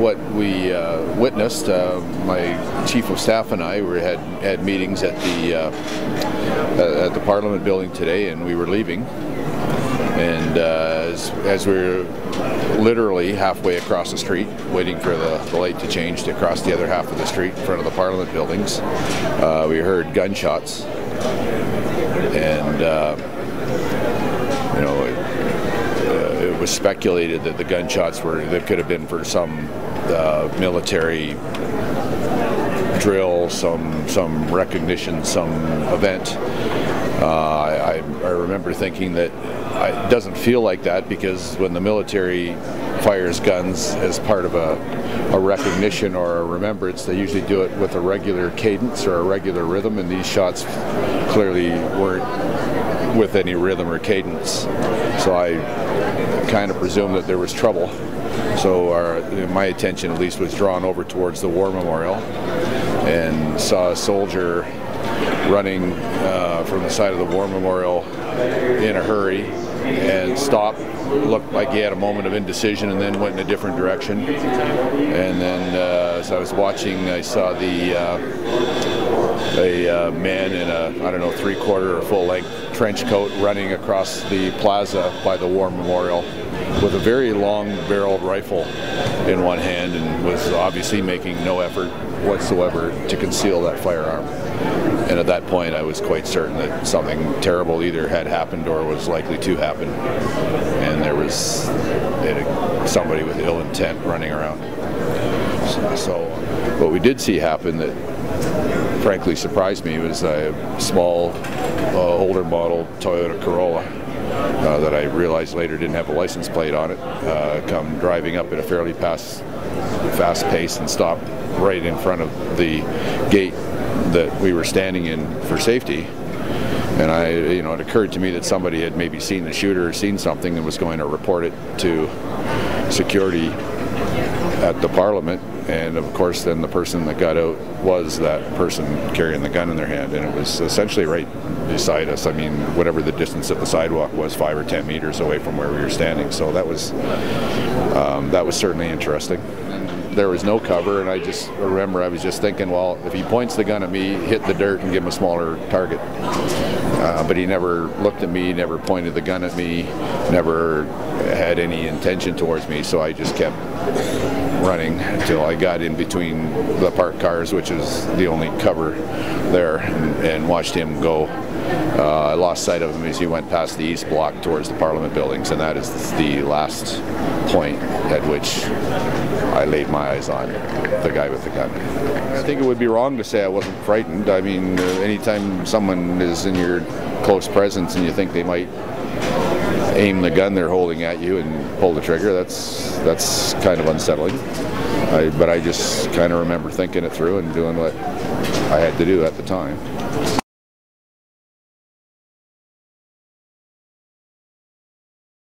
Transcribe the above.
what we witnessed, my chief of staff and I had meetings at the Parliament building today, and we were leaving. And as we were literally halfway across the street, waiting for the light to change to cross the other half of the street in front of the Parliament buildings, we heard gunshots. And it was speculated that the gunshots that could have been for some military drill, some recognition, some event. I remember thinking that it doesn't feel like that, because when the military fires guns as part of a recognition or a remembrance, they usually do it with a regular cadence or a regular rhythm, and these shots clearly weren't with any rhythm or cadence. So I kind of presumed that there was trouble. So my attention at least was drawn over towards the War Memorial, and saw a soldier running from the side of the War Memorial in a hurry, and stopped, looked like he had a moment of indecision, and then went in a different direction. And then as I was watching, I saw a man in a, I don't know, 3/4 or full-length trench coat running across the plaza by the War Memorial with a very long-barreled rifle in one hand, and was obviously making no effort whatsoever to conceal that firearm. And at that point, I was quite certain that something terrible either had happened or was likely to happen, and there was somebody with ill intent running around. So what we did see happen that frankly surprised me was a small, older model Toyota Corolla that I realized later didn't have a license plate on it, come driving up at a fairly fast pace and stop right in front of the gate that we were standing in for safety. And it occurred to me that somebody had maybe seen the shooter or seen something and was going to report it to security at the Parliament. And of course, then the person that got out was that person carrying the gun in their hand, and it was essentially right beside us. I mean, whatever the distance of the sidewalk was, 5 or 10 meters away from where we were standing. So that was certainly interesting. There was no cover, and I just remember I was just thinking, well, if he points the gun at me, hit the dirt and give him a smaller target. But he never looked at me, never pointed the gun at me, never had any intention towards me, so I just kept running until I got in between the parked cars, which is the only cover there, and watched him go. I lost sight of him as he went past the east block towards the Parliament buildings, and that is the last point at which I laid my eyes on the guy with the gun. I think it would be wrong to say I wasn't frightened. I mean, anytime someone is in your close presence and you think they might aim the gun they're holding at you and pull the trigger, that's kind of unsettling. But I just kind of remember thinking it through and doing what I had to do at the time.